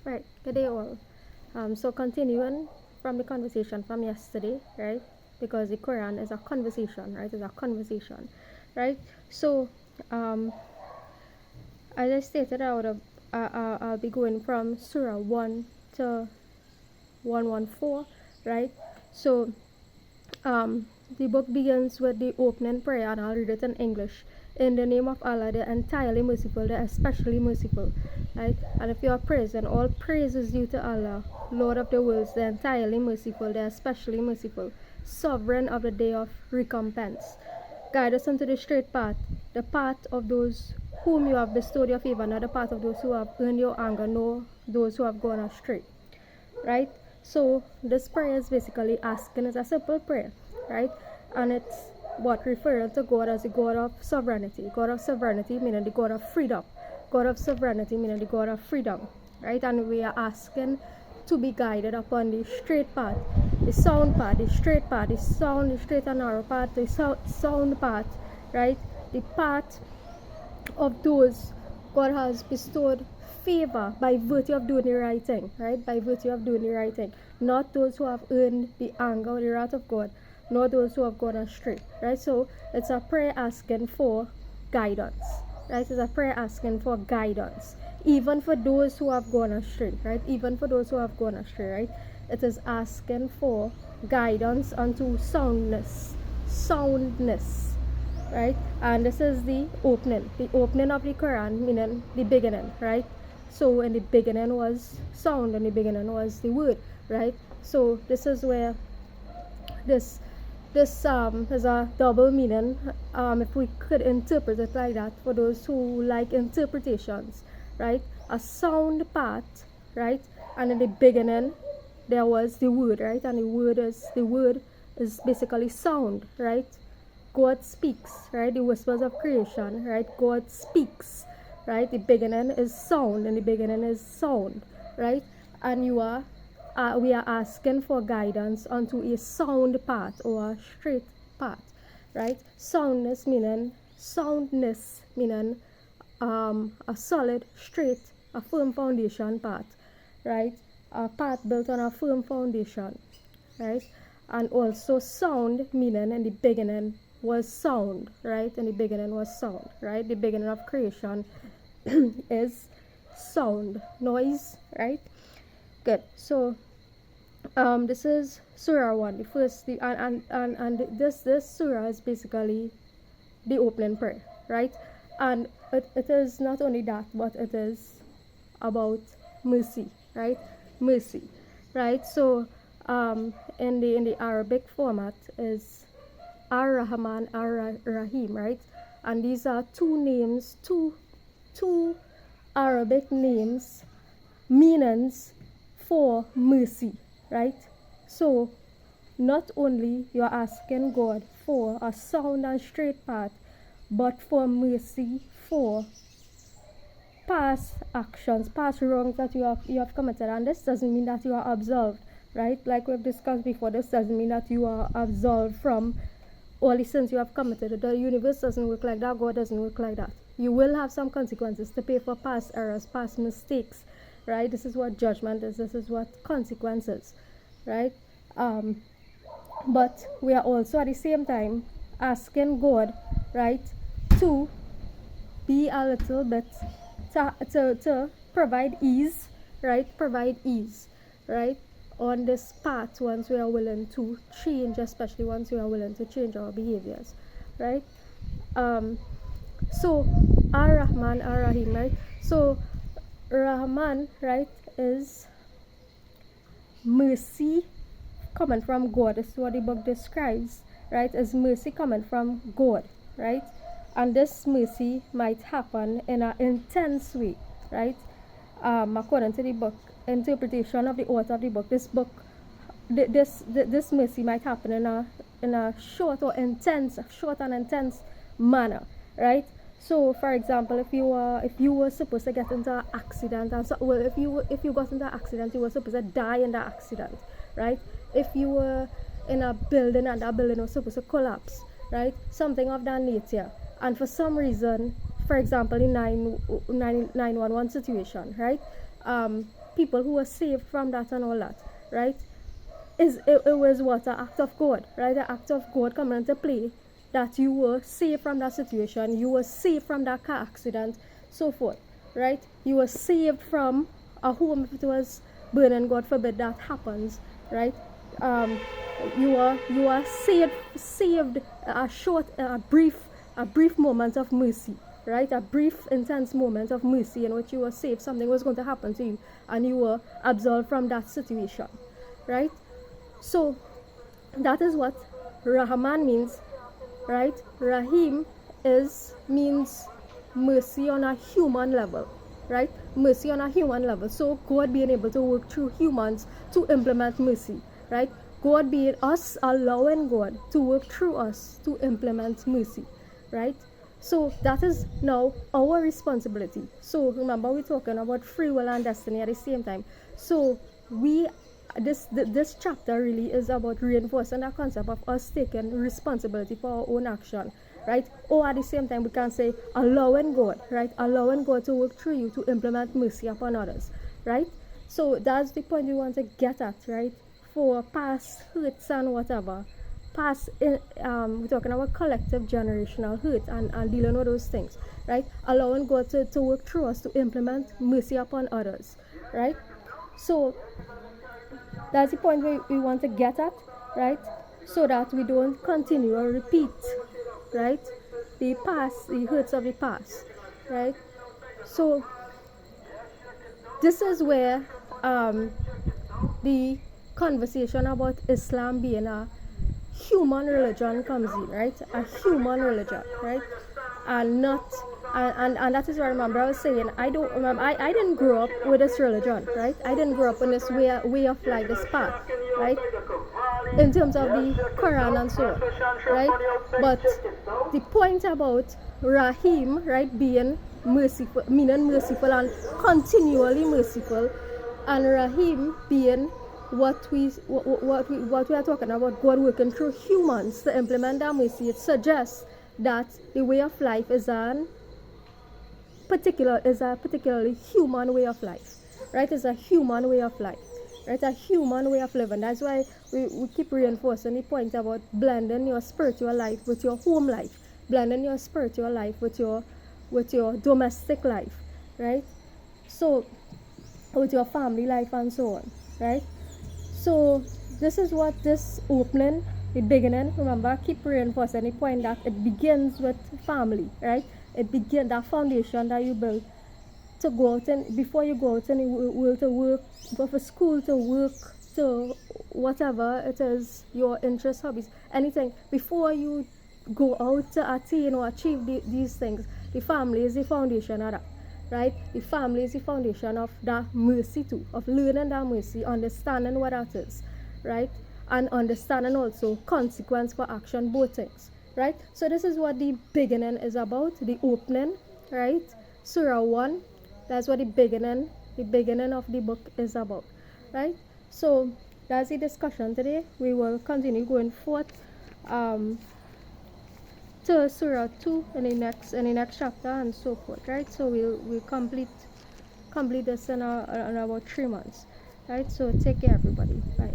Right, good day all. So continuing from the conversation from yesterday, right? Because the Quran is a conversation, right? It's a conversation, right? So, as I stated, I'll be going from Surah 1 to 114, right? So, um, the book begins with the opening prayer, and I'll read it in English. In the name of Allah, the entirely merciful, the especially merciful. Right? And if you are praising, all praise is due to Allah, Lord of the worlds, the entirely merciful, the especially merciful, sovereign of the day of recompense. Guide us into the straight path, the path of those whom you have bestowed your favor, not the path of those who have earned your anger, nor those who have gone astray. Right? So this prayer is basically asking, it's a simple prayer, right? And it's what referring to God as the God of sovereignty. God of sovereignty meaning the God of freedom. God of sovereignty meaning the God of freedom, right? And we are asking to be guided upon the straight path, the sound path, the straight path, the straight and narrow path, the sound path, right? The path of those God has bestowed favor by virtue of doing the right thing, right? By virtue of doing the right thing. Not those who have earned the anger or the wrath of God, nor those who have gone astray, right? So it's a prayer asking for guidance, right? It's a prayer asking for guidance, even for those who have gone astray, right? Even for those who have gone astray, right? It is asking for guidance unto soundness, right? And this is the opening of the Quran, meaning the beginning, right? So in the beginning was sound, and the beginning was the word, right? So this is where this is a double meaning, if we could interpret it like that, for those who like interpretations, right? A sound part, right? And in the beginning there was the word, right? And the word is basically sound, right? God speaks, right? The whispers of creation, right? God speaks, right? The beginning is sound, and the beginning is sound, right? And we are asking for guidance onto a sound path or a straight path, right? Soundness meaning a solid, straight, a firm foundation path, right? A path built on a firm foundation, right? And also sound meaning in the beginning was sound, right? In the beginning was sound, right? The beginning of creation is sound, noise, right? Good. So this is Surah 1, the first, and this Surah is basically the opening prayer, right? And it is not only that, but it is about mercy, right? Mercy, right? So in the Arabic format is Ar-Rahman, Ar-Rahim, right? And these are two Arabic names, meanings for mercy, right? So not only you're asking God for a sound and straight path, but for mercy for past actions, past wrongs that you have committed. And this doesn't mean that you are absolved, right? Like we've discussed before, this doesn't mean that you are absolved from all the sins you have committed. The universe doesn't work like that. God doesn't work like that. You will have some consequences to pay for past errors, past mistakes, right? This is what judgment is. This is what consequences, right? But we are also at the same time asking God, right, to be a little bit to provide ease, right? Provide ease, right? On this path once we are willing to change, especially once we are willing to change our behaviors, right? So Ar-Rahman, Ar-Rahim, right? So Rahman, right, is mercy coming from God. This is what the book describes, right? Is mercy coming from God, right? And this mercy might happen in an intense way, right? According to the book interpretation of the author of the book, this mercy might happen in a short and intense manner, right? So, for example, if you were supposed to get into an accident, and so, well, if you got into an accident, you were supposed to die in that accident, right? If you were in a building and that building was supposed to collapse, right? Something of that nature, and for some reason, for example, in 911 situation, right? people who were saved from that and all that, right? It was what, an act of God, right? An act of God coming into play, that you were saved from that situation, you were saved from that car accident, so forth, right? You were saved from a home if it was burning, God forbid that happens, right? You are saved a brief moment of mercy, right? A brief intense moment of mercy in which you were saved. Something was going to happen to you and you were absolved from that situation, right? So that is what Rahman means, right? Rahim means mercy on a human level, right? Mercy on a human level. So God being able to work through humans to implement mercy, right? God being us, allowing God to work through us to implement mercy, right? So that is now our responsibility. So remember, we're talking about free will and destiny at the same time. So this chapter really is about reinforcing the concept of us taking responsibility for our own action, right? Or at the same time, we can say allowing God, right? Allowing God to work through you to implement mercy upon others, right? So that's the point we want to get at, right? For past hurts and whatever, we're talking about collective generational hurt and dealing with those things, right? Allowing God to work through us to implement mercy upon others, right? So that's the point we want to get at, right? So that we don't continue or repeat, right? The hurts of the past, right? So this is where the conversation about Islam being a human religion comes in, right? A human religion, right? And not and that is what I remember I was saying. I don't remember I didn't grow up with this religion, right? I didn't grow up in this way of life, this path, right? In terms of the Quran and so on, right? But the point about Rahim, right, being merciful, meaning merciful and continually merciful, and Rahim being what we are talking about, God working through humans to implement that mercy. It suggests that the way of life is a particularly human way of life, right? It's a human way of life, right? A human way of living. That's why we keep reinforcing the point about blending your spiritual life with your home life, blending your spiritual life with your domestic life, right? So with your family life and so on, right? So this is what this opening, the beginning, remember, keep reinforcing the point that it begins with family, right? It begins, that foundation that you build to go out and before you go out and you will to work, go for school, to work, to whatever it is, your interests, hobbies, anything, before you go out to attain or achieve these things, the family is the foundation of that. Right? The family is the foundation of that mercy too, of learning that mercy, understanding what that is, right? And understanding also consequence for action, both things, right? So this is what the beginning is about, the opening, right? Surah 1, that's what the beginning of the book is about, right? So that's the discussion today. We will continue going forth to Surah 2 in the next chapter and so forth, right? So we'll complete this in about 3 months, right? So take care, everybody. Bye.